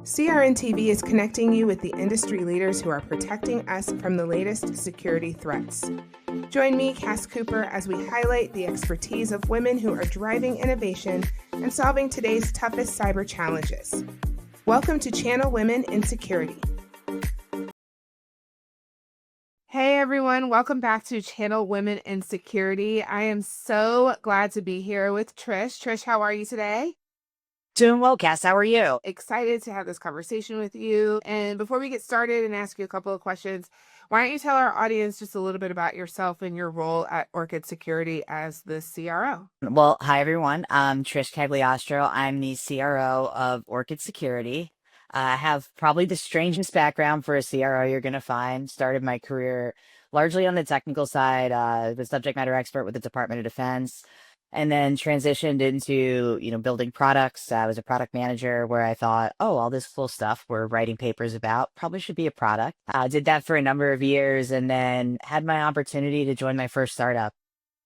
CRNTV is connecting you with the industry leaders who are protecting us from the latest security threats. Join me, Cass Cooper, as we highlight the expertise of women who are driving innovation and solving today's toughest cyber challenges. Welcome to Channel Women in Security. Hey everyone, welcome back to Channel Women in Security. I am so glad to be here with Trish. Trish, how are you today? Doing well, Cass. How are you? Excited to have this conversation with you. And before we get started and ask you a couple of questions, why don't you tell our audience just a little bit about yourself and your role at Orchid Security as the CRO? Well, hi, everyone. I'm Trish Cagliostro. I'm the CRO of Orchid Security. I have probably the strangest background for a CRO you're going to find. Started my career largely on the technical side, the subject matter expert with the Department of Defense, and then transitioned into, building products. I was a product manager where I thought, oh, all this cool stuff we're writing papers about probably should be a product. Did that for a number of years and then had my opportunity to join my first startup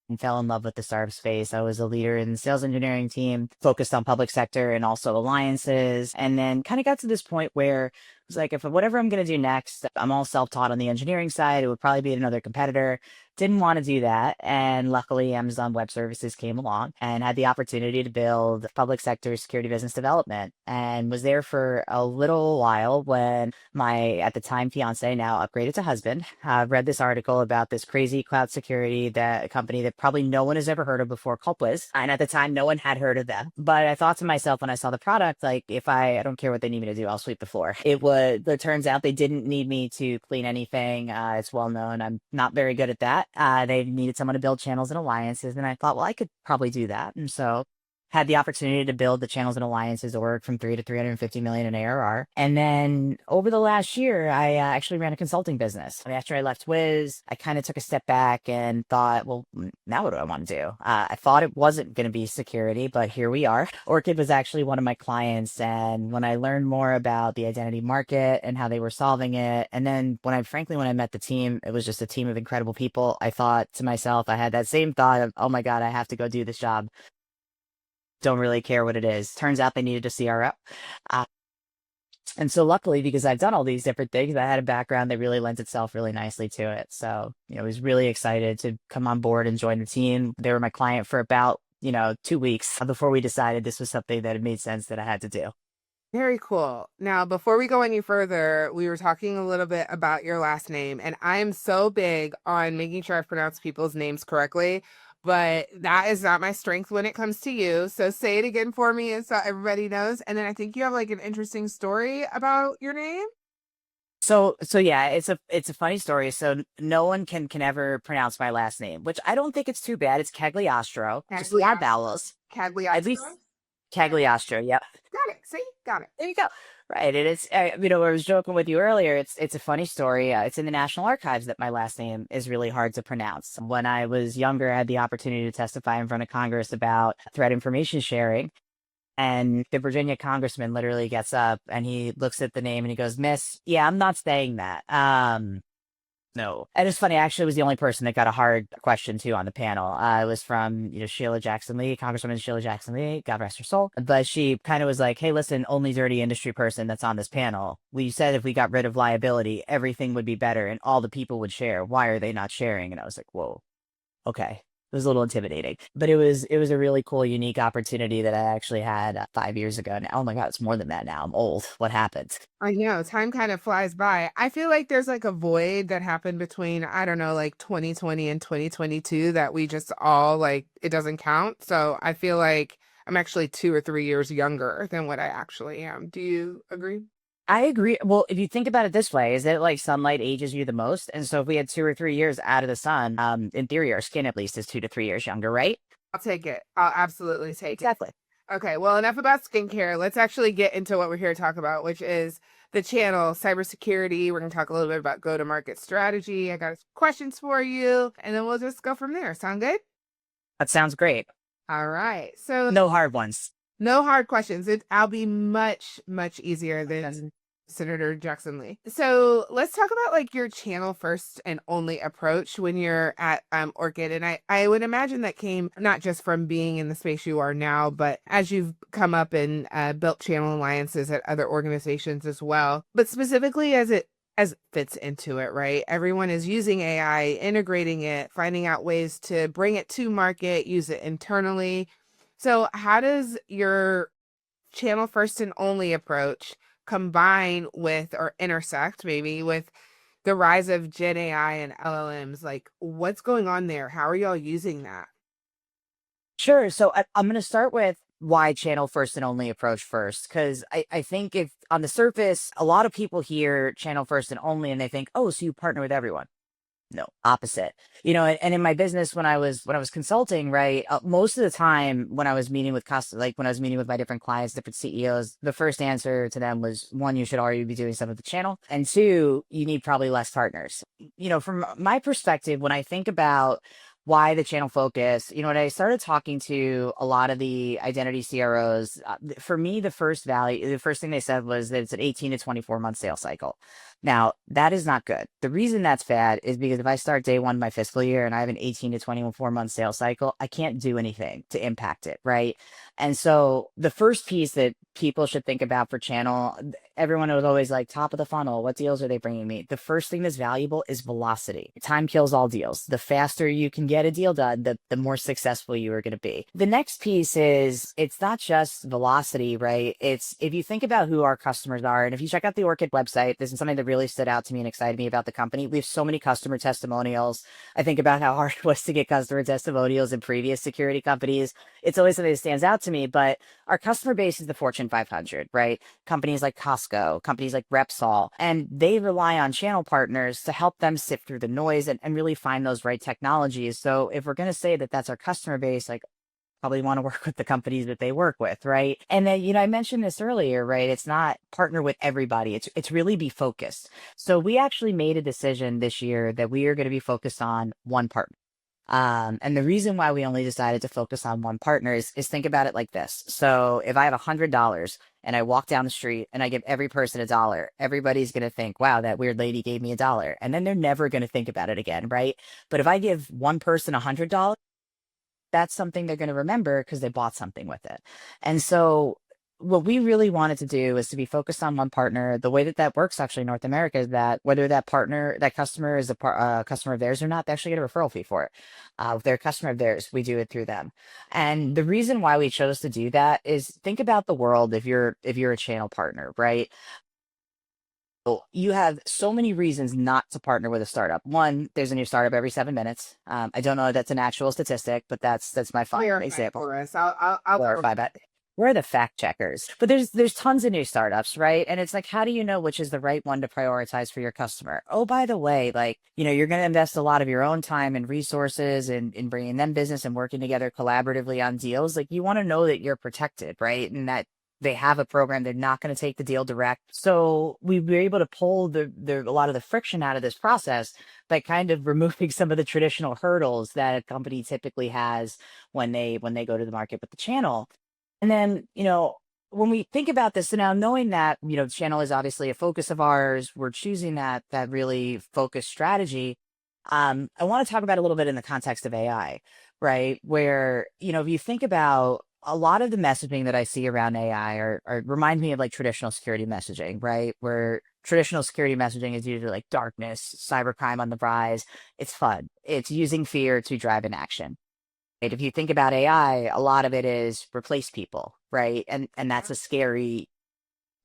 and fell in love with the startup space. I was a leader in the sales engineering team, focused on public sector and also alliances, and then kind of got to this point where it was like, if whatever I'm going to do next, I'm all self-taught on the engineering side. It would probably be another competitor. Didn't want to do that. And luckily, Amazon Web Services came along and had the opportunity to build public sector security business development, and was there for a little while when my, at the time, fiance, now upgraded to husband, read this article about this crazy cloud security that a company that probably no one has ever heard of before called Wiz. And at the time, no one had heard of them. But I thought to myself when I saw the product, like, if I don't care what they need me to do, I'll sweep the floor. It turns out they didn't need me to clean anything. It's well known. I'm not very good at that. They needed someone to build channels and alliances. And I thought, well, I could probably do that. And so had the opportunity to build the channels and alliances org from 3 to 350 million in ARR. And then over the last year, I actually ran a consulting business. And after I left Wiz, I kind of took a step back and thought, well, now what do I want to do? I thought it wasn't going to be security, but here we are. Orchid was actually one of my clients. And when I learned more about the identity market and how they were solving it, and then when I met the team, it was just a team of incredible people. I thought to myself, I had that same thought of, oh my God, I have to go do this job. Don't really care what it is. Turns out they needed a CRO. And so luckily, because I've done all these different things, I had a background that really lends itself really nicely to it. So, I was really excited to come on board and join the team. They were my client for about, 2 weeks before we decided this was something that it made sense that I had to do. Very cool. Now, before we go any further, we were talking a little bit about your last name, and I'm so big on making sure I pronounce people's names correctly, but that is not my strength when it comes to you. So say it again for me so everybody knows. And then I think you have like an interesting story about your name. So yeah, it's a funny story. So no one can ever pronounce my last name, which I don't think it's too bad. It's Cagliostro, just a lot of vowels. At least Cagliostro? Cagliostro. Yep. Got it. See? Got it. There you go. Right. And it's, I was joking with you earlier. It's a funny story. It's in the National Archives that my last name is really hard to pronounce. When I was younger, I had the opportunity to testify in front of Congress about threat information sharing. And the Virginia congressman literally gets up and he looks at the name and he goes, Miss, yeah, I'm not saying that. No. And it's funny, I actually was the only person that got a hard question too on the panel. It was from, Sheila Jackson Lee, Congresswoman Sheila Jackson Lee, God rest her soul. But she kind of was like, hey, listen, only dirty industry person that's on this panel. We said if we got rid of liability, everything would be better and all the people would share. Why are they not sharing? And I was like, whoa, okay. It was a little intimidating, but it was a really cool, unique opportunity that I actually had 5 years ago. Now, oh my God, it's more than that now. I'm old. What happened? I know time kind of flies by. I feel like there's like a void that happened between, I don't know, like 2020 and 2022 that we just all like, it doesn't count. So I feel like I'm actually 2 or 3 years younger than what I actually am. Do you agree? I agree. Well, if you think about it this way, is that like sunlight ages you the most? And so if we had 2 or 3 years out of the sun, in theory, our skin at least is 2 to 3 years younger, right? I'll take it. I'll absolutely take it. Exactly. Okay, well, enough about skincare. Let's actually get into what we're here to talk about, which is the channel, cybersecurity. We're going to talk a little bit about go-to-market strategy. I got questions for you, and then we'll just go from there. Sound good? That sounds great. All right. So No hard ones. no hard questions. I'll be much, much easier than Senator Jackson Lee. So let's talk about like your channel first and only approach when you're at Orchid. And I would imagine that came not just from being in the space you are now, but as you've come up and built channel alliances at other organizations as well. But specifically as it fits into it, right? Everyone is using AI, integrating it, finding out ways to bring it to market, use it internally. So how does your channel first and only approach combine with or intersect maybe with the rise of Gen AI and LLMs? Like, what's going on there? How are y'all using that? Sure. So I'm going to start with why channel first and only approach first, because I think if on the surface, a lot of people hear channel first and only and they think, oh, so you partner with everyone. No, opposite. And in my business when I was consulting, right, most of the time when I was meeting with customers, like when I was meeting with my different clients, different CEOs, the first answer to them was, one, you should already be doing some of the channel, and two, you need probably less partners. From my perspective, when I think about why the channel focus, when I started talking to a lot of the identity CROs, for me, the first thing they said was that it's an 18 to 24-month sales cycle. Now, that is not good. The reason that's bad is because if I start day one of my fiscal year and I have an 18 to 24-month sales cycle, I can't do anything to impact it, right? And so the first piece that people should think about for channel, everyone was always like, top of the funnel, what deals are they bringing me? The first thing that's valuable is velocity. Time kills all deals. The faster you can get a deal done, the more successful you are going to be. The next piece is it's not just velocity, right? It's if you think about who our customers are, and if you check out the Orchid website, this is something that really stood out to me and excited me about the company. We have so many customer testimonials. I think about how hard it was to get customer testimonials in previous security companies. It's always something that stands out to me, but our customer base is the Fortune 500, right? Companies like Costco, companies like Repsol, and they rely on channel partners to help them sift through the noise and really find those right technologies. So if we're going to say that that's our customer base, like probably want to work with the companies that they work with, right? And then, I mentioned this earlier, right? It's not partner with everybody. It's really be focused. So we actually made a decision this year that we are going to be focused on one partner. And the reason why we only decided to focus on one partner is think about it like this. So if I have $100 and I walk down the street and I give every person $1, everybody's going to think, wow, that weird lady gave me $1. And then they're never going to think about it again, right? But if I give one person $100, that's something they're going to remember because they bought something with it. And so what we really wanted to do is to be focused on one partner. The way that that works actually in North America is that whether that customer is a customer of theirs or not, they actually get a referral fee for it. If they're a customer of theirs, we do it through them. And the reason why we chose to do that is think about the world if you're a channel partner, right? You have so many reasons not to partner with a startup. One, there's a new startup every 7 minutes. I don't know if that's an actual statistic, but that's my fun Clarify example. for us. I'll Clarify that. We're the fact checkers, but there's tons of new startups, right? And it's like, how do you know which is the right one to prioritize for your customer? Oh, by the way, like, you're going to invest a lot of your own time and resources in bringing them business and working together collaboratively on deals. Like, you want to know that you're protected, right? And that they have a program. They're not going to take the deal direct. So we were able to pull a lot of the friction out of this process by kind of removing some of the traditional hurdles that a company typically has when they go to the market with the channel. And then, when we think about this, so now knowing that, channel is obviously a focus of ours, we're choosing that really focused strategy. I want to talk about a little bit in the context of AI, right? Where, if you think about a lot of the messaging that I see around AI remind me of like traditional security messaging, right? Where traditional security messaging is usually like darkness, cybercrime on the rise. It's fun. It's using fear to drive an action. Right? If you think about AI, a lot of it is replace people, right? And that's a scary,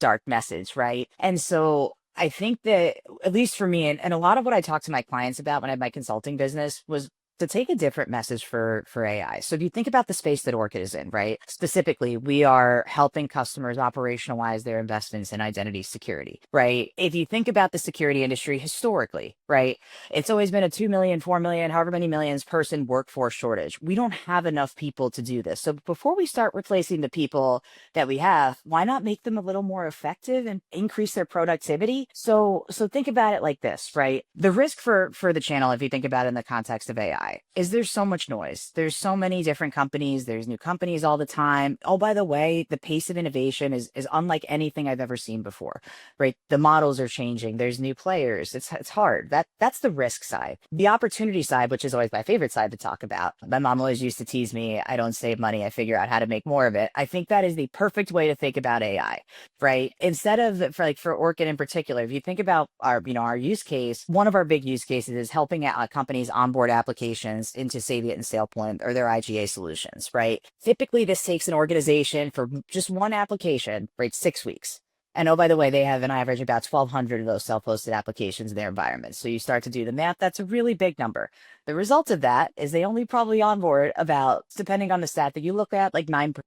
dark message, right? And so I think that at least for me, and a lot of what I talk to my clients about when I had my consulting business was to take a different message for AI. So if you think about the space that Orchid is in, right? Specifically, we are helping customers operationalize their investments in identity security, right? If you think about the security industry historically, right? It's always been a 2 million, 4 million, however many millions person workforce shortage. We don't have enough people to do this. So before we start replacing the people that we have, why not make them a little more effective and increase their productivity? So think about it like this, right? The risk for the channel, if you think about it in the context of AI, AI is there's so much noise. There's so many different companies. There's new companies all the time. Oh, by the way, the pace of innovation is unlike anything I've ever seen before, right? The models are changing. There's new players. It's hard. That's the risk side. The opportunity side, which is always my favorite side to talk about. My mom always used to tease me, I don't save money, I figure out how to make more of it. I think that is the perfect way to think about AI, right? Instead of for Orchid in particular, if you think about our use case, one of our big use cases is helping companies onboard applications into Savient and SailPoint or their IGA solutions, right? Typically, this takes an organization for just one application, right? 6 weeks. And oh, by the way, they have an average about 1,200 of those self-hosted applications in their environment. So you start to do the math, that's a really big number. The result of that is they only probably onboard about, depending on the stat that you look at, like 9%.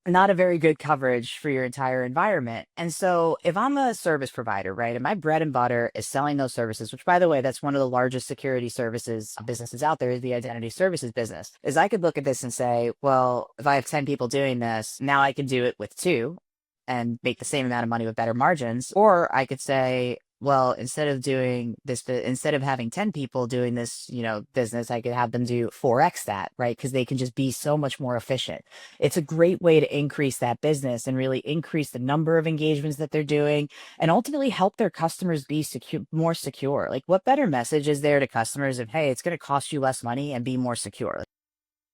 Not a very good coverage for your entire environment. And so if I'm a service provider, right, and my bread and butter is selling those services, which by the way, that's one of the largest security services businesses out there, is the identity services business, is I could look at this and say, well, if I have 10 people doing this, now I can do it with two and make the same amount of money with better margins. Or I could say, well, instead of doing this, instead of having 10 people doing this, business, I could have them do 4x that, right? Because they can just be so much more efficient. It's a great way to increase that business and really increase the number of engagements that they're doing and ultimately help their customers be more secure. Like, what better message is there to customers of, hey, it's going to cost you less money and be more secure? Like,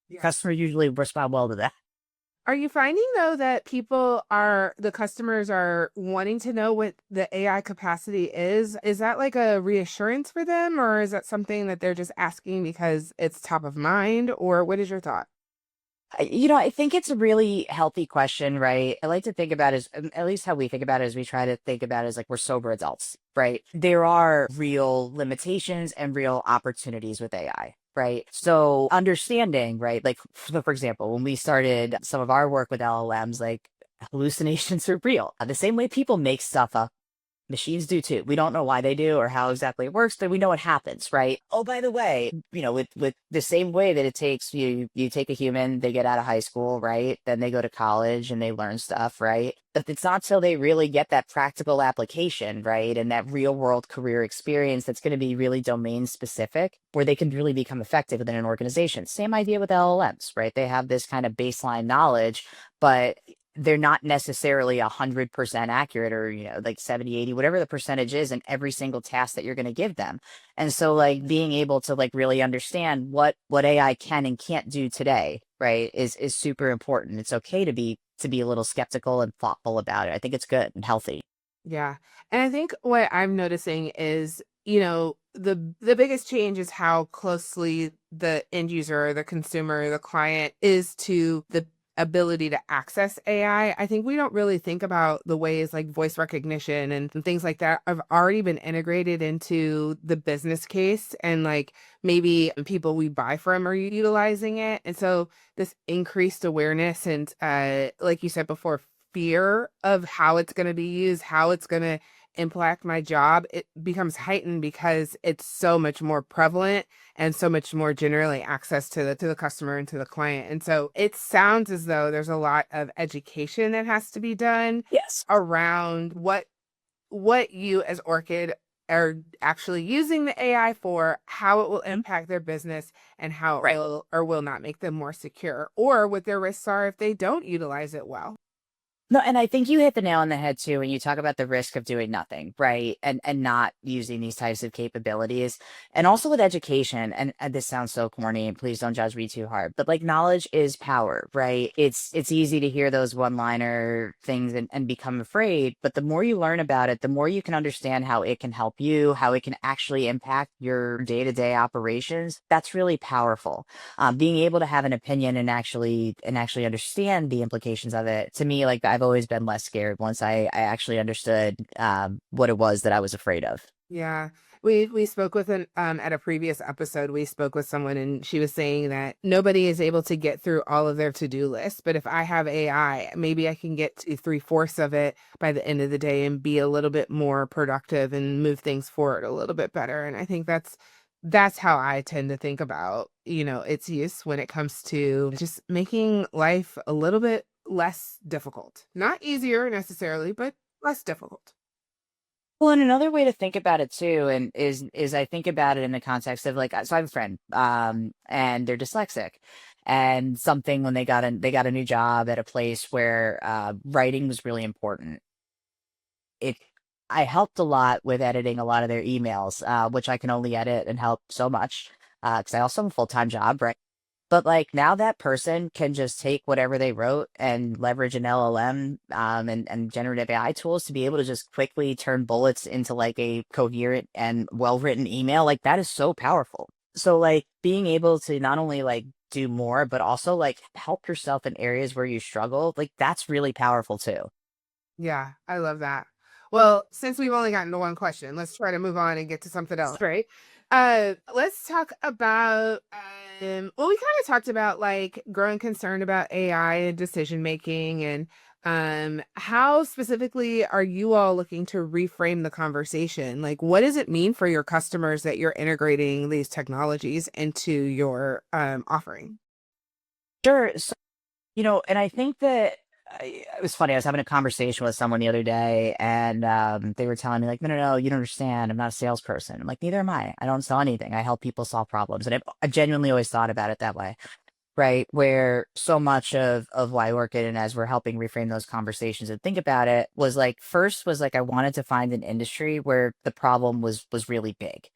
Yes. customers usually respond well to that. Are you finding though that the customers are wanting to know what the AI capacity is? Is that like a reassurance for them, or is that something that they're just asking because it's top of mind? Or what is your thought? I think it's a really healthy question, right? I like to think about it as, at least how we think about it, is we try to think about it as like we're sober adults, right? There are real limitations and real opportunities with AI. Right. So understanding, right? Like, for example, when we started some of our work with LLMs, like hallucinations are real. The same way people make stuff up, machines do too. We don't know why they do or how exactly it works, but we know it happens, right? Oh, by the way, with the same way that it takes you take a human, they get out of high school, right? Then they go to college and they learn stuff, right? But it's not till they really get that practical application, right? And that real world career experience that's going to be really domain specific where they can really become effective within an organization. Same idea with LLMs, right? They have this kind of baseline knowledge, but they're not necessarily 100% accurate or, like 70, 80, whatever the percentage is in every single task that you're going to give them. And so like being able to like really understand what AI can and can't do today, right, is super important. It's okay to be a little skeptical and thoughtful about it. I think it's good and healthy. Yeah. And I think what I'm noticing is, the biggest change is how closely the end user, the consumer, the client is to the ability to access AI. I think we don't really think about the ways like voice recognition and things like that have already been integrated into the business case, and like maybe people we buy from are utilizing it. And so this increased awareness and like you said before, fear of how it's going to be used, how it's going to impact my job, it becomes heightened because it's so much more prevalent and so much more generally access to the customer and to the client. And so it sounds as though there's a lot of education that has to be done Yes. around what you as Orchid are actually using the AI for, how it will impact their business, and how it Right. will or will not make them more secure, or what their risks are if they don't utilize it well. No, and I think you hit the nail on the head too when you talk about the risk of doing nothing, right? And not using these types of capabilities. And also with education, and this sounds so corny, and please don't judge me too hard, but like knowledge is power, right? It's easy to hear those one-liner things and become afraid, but the more you learn about it, the more you can understand how it can help you, how it can actually impact your day-to-day operations. That's really powerful. Being able to have an opinion and actually understand the implications of it, to me, like I've always been less scared once I actually understood what it was that I was afraid of. Yeah. We spoke with an at a previous episode, we spoke with someone and she was saying that nobody is able to get through all of their to-do lists. But if I have AI, maybe I can get to three-fourths of it by the end of the day and be a little bit more productive and move things forward a little bit better. And I think that's how I tend to think about, its use when it comes to just making life a little bit less difficult. Not easier necessarily, but less difficult. Well, and another way to think about it too, and is I think about it in the context of like, so I have a friend, and they're dyslexic, and something when they got a new job at a place where writing was really important. It I helped a lot with editing a lot of their emails, which I can only edit and help so much, because I also have a full-time job, right? But like now that person can just take whatever they wrote and leverage an LLM and generative AI tools to be able to just quickly turn bullets into like a coherent and well-written email. Like that is so powerful. So like being able to not only like do more, but also like help yourself in areas where you struggle, like that's really powerful too. Yeah, I love that. Well, since we've only gotten to one question, let's try to move on and get to something else, right? Let's talk about well, we kind of talked about like growing concern about AI and decision making and how specifically are you all looking to reframe the conversation? Like what does it mean for your customers that you're integrating these technologies into your offering? Sure. So, and I think that it was funny. I was having a conversation with someone the other day, and they were telling me like, no, you don't understand. I'm not a salesperson. I'm like, neither am I. I don't sell anything. I help people solve problems, and I genuinely always thought about it that way, right? Where so much of why I work in, and as we're helping reframe those conversations and think about it, was like first was like I wanted to find an industry where the problem was really big.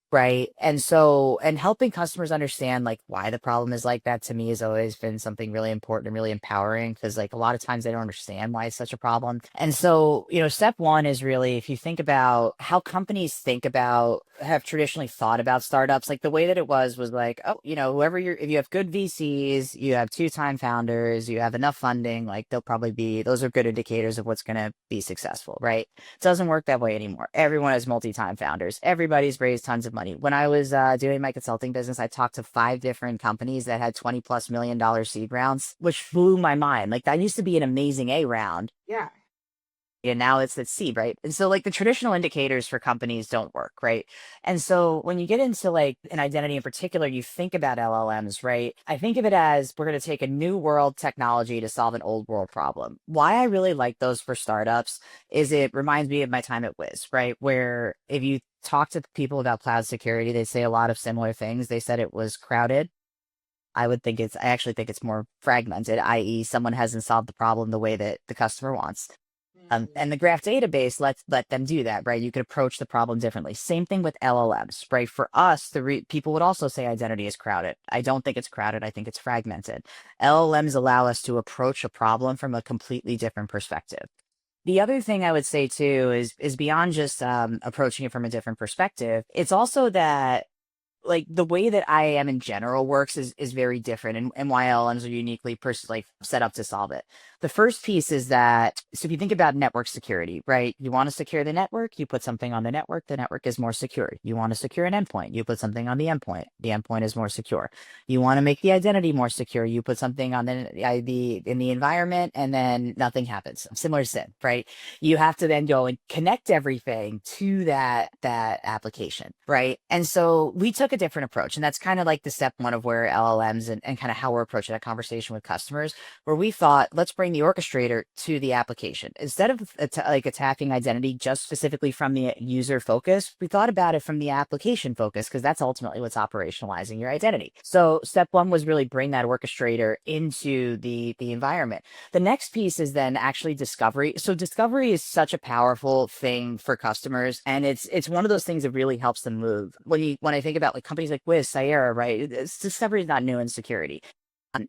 Right. And so, and helping customers understand like why the problem is like that to me has always been something really important and really empowering because like a lot of times they don't understand why it's such a problem. And so, step one is really if you think about how companies think about, have traditionally thought about startups, like the way that it was like, oh, whoever if you have good VCs, you have two-time founders, you have enough funding, like they'll probably be, those are good indicators of what's going to be successful. Right. It doesn't work that way anymore. Everyone has multi-time founders. Everybody's raised tons of money. When I was doing my consulting business, I talked to 5 different companies that had 20+ million dollar seed rounds, which blew my mind. Like that used to be an amazing A round. Yeah. And now it's at C, right? And so like the traditional indicators for companies don't work, right? And so when you get into like an identity in particular, you think about LLMs, right? I think of it as we're going to take a new world technology to solve an old world problem. Why I really like those for startups is it reminds me of my time at Wiz, right? Where if you talk to people about cloud security, they say a lot of similar things. They said it was crowded. I actually think it's more fragmented, i.e., someone hasn't solved the problem the way that the customer wants. And the graph database let them do that, right? You could approach the problem differently. Same thing with LLMs, right? For us, people would also say identity is crowded. I don't think it's crowded. I think it's fragmented. LLMs allow us to approach a problem from a completely different perspective. The other thing I would say too is beyond just approaching it from a different perspective. It's also that like the way that IAM in general works is very different and why LLMs are uniquely like set up to solve it. The first piece is that so if you think about network security, right? You want to secure the network, you put something on the network is more secure. You want to secure an endpoint, you put something on the endpoint is more secure. You want to make the identity more secure, you put something on the in the environment and then nothing happens. Similar to SIM, right? You have to then go and connect everything to that application, right? And so we took a different approach, and that's kind of like the step one of where LLMs and kind of how we're approaching that conversation with customers, where we thought let's bring the orchestrator to the application instead of like attacking identity just specifically from the user focus. We thought about it from the application focus because that's ultimately what's operationalizing your identity. So step one was really bring that orchestrator into the environment. The next piece is then actually discovery. So discovery is such a powerful thing for customers, and it's one of those things that really helps them move. When I think about like companies like Wiz, Cyera, right? Discovery is not new in security.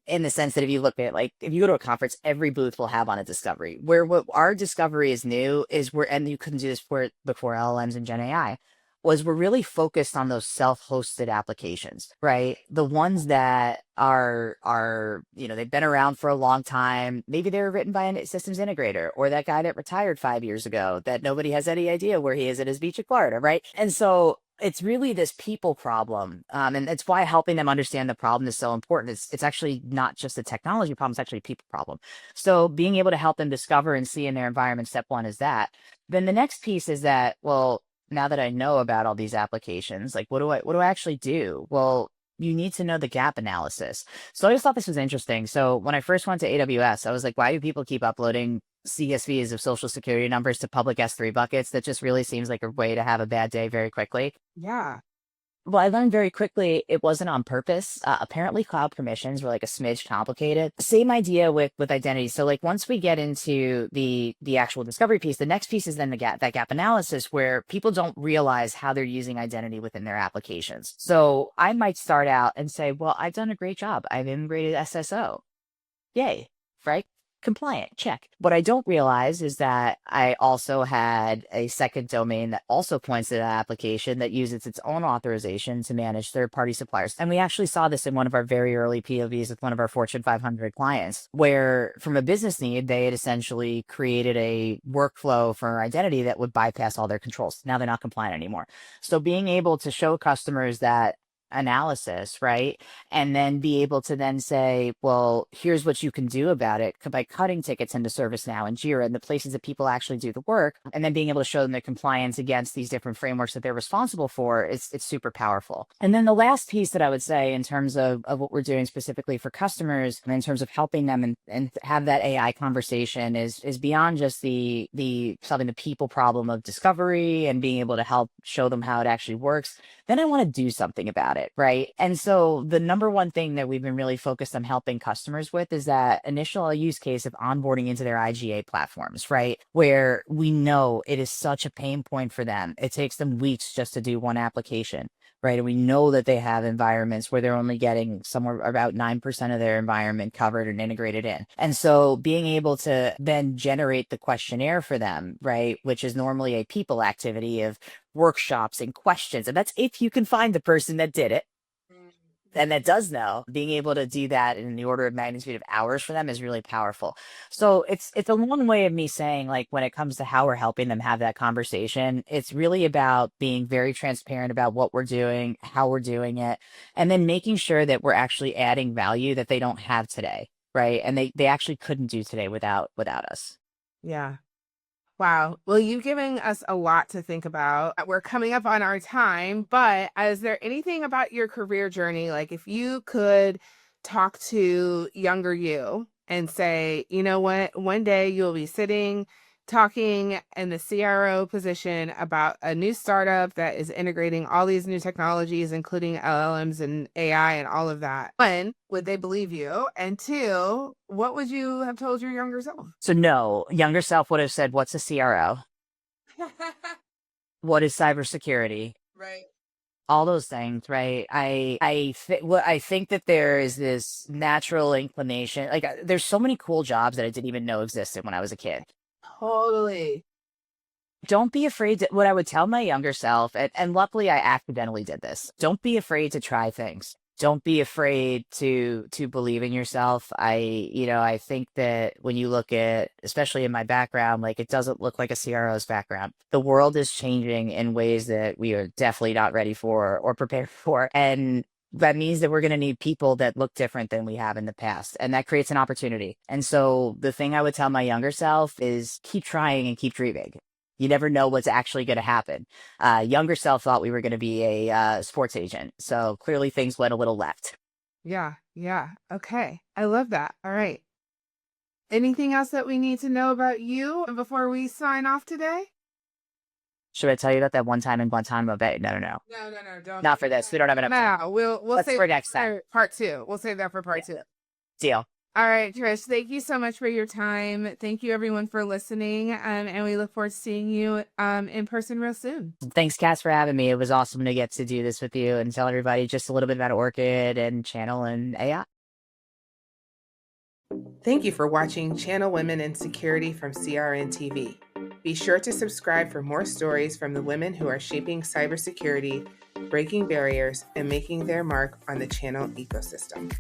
In the sense that if you look at like if you go to a conference, every booth will have on a discovery. Where what our discovery is new is and you couldn't do this before LLMs and Gen AI, was we're really focused on those self-hosted applications, right? The ones that are they've been around for a long time. Maybe they were written by a systems integrator or that guy that retired 5 years ago that nobody has any idea where he is at his beach in Florida, right? And so it's really this people problem. And it's why helping them understand the problem is so important. It's actually not just a technology problem, it's actually a people problem. So being able to help them discover and see in their environment, step one is that. Then the next piece is that, well, now that I know about all these applications, like what do I actually do? Well, you need to know the gap analysis. So I just thought this was interesting. So when I first went to AWS, I was like, why do people keep uploading CSVs of social security numbers to public S3 buckets. That just really seems like a way to have a bad day very quickly. Yeah. Well, I learned very quickly it wasn't on purpose. Apparently, cloud permissions were like a smidge complicated. Same idea with identity. So, like once we get into the actual discovery piece, the next piece is then the gap analysis, where people don't realize how they're using identity within their applications. So, I might start out and say, "Well, I've done a great job. I've integrated SSO. Yay, right? Compliant, check." What I don't realize is that I also had a second domain that also points to that application that uses its own authorization to manage third-party suppliers. And we actually saw this in one of our very early POVs with one of our Fortune 500 clients, where from a business need, they had essentially created a workflow for identity that would bypass all their controls. Now they're not compliant anymore. So being able to show customers that analysis, right? And then be able to then say, well, here's what you can do about it by cutting tickets into ServiceNow and Jira and the places that people actually do the work, and then being able to show them their compliance against these different frameworks that they're responsible for. It's super powerful. And then the last piece that I would say in terms of what we're doing specifically for customers and in terms of helping them and have that AI conversation is beyond just the solving the people problem of discovery and being able to help show them how it actually works. Then I want to do something about it, right? And so the number one thing that we've been really focused on helping customers with is that initial use case of onboarding into their IGA platforms, right? Where we know it is such a pain point for them. It takes them weeks just to do one application, right? And we know that they have environments where they're only getting somewhere about 9% of their environment covered and integrated in. And so being able to then generate the questionnaire for them, right? Which is normally a people activity of workshops and questions. And that's if you can find the person that did it and that does know. Being able to do that in the order of magnitude of hours for them is really powerful. So it's a long way of me saying, like, when it comes to how we're helping them have that conversation, it's really about being very transparent about what we're doing, how we're doing it, and then making sure that we're actually adding value that they don't have today, right? And they actually couldn't do today without us. Yeah. Wow. Well, you've given us a lot to think about. We're coming up on our time, but is there anything about your career journey, like if you could talk to younger you and say, you know what, one day you'll be sitting talking in the CRO position about a new startup that is integrating all these new technologies, including LLMs and AI and all of that. One, would they believe you? And two, what would you have told your younger self? So no, younger self would have said, what's a CRO? What is cybersecurity? Right. All those things, right? I think that there is this natural inclination. Like, there's so many cool jobs that I didn't even know existed when I was a kid. Totally. Don't be afraid to, what I would tell my younger self, and luckily I accidentally did this. Don't be afraid to try things. Don't be afraid to believe in yourself. I think that when you look at, especially in my background, like, it doesn't look like a CRO's background. The world is changing in ways that we are definitely not ready for or prepared for. And that means that we're going to need people that look different than we have in the past. And that creates an opportunity. And so the thing I would tell my younger self is keep trying and keep dreaming. You never know what's actually going to happen. Younger self thought we were going to be a sports agent. So clearly things went a little left. Yeah. Yeah. Okay. I love that. All right. Anything else that we need to know about you before we sign off today? Should I tell you about that one time in Guantanamo Bay? No, no, no. No, don't. Not for this. We don't have enough time. No, we'll Let's save for next time. for part two. We'll save that for part two. Deal. All right, Trish, thank you so much for your time. Thank you everyone for listening. And we look forward to seeing you in person real soon. Thanks, Cass, for having me. It was awesome to get to do this with you and tell everybody just a little bit about Orchid and channel and AI. Thank you for watching Channel Women in Security from CRN TV. Be sure to subscribe for more stories from the women who are shaping cybersecurity, breaking barriers, and making their mark on the channel ecosystem.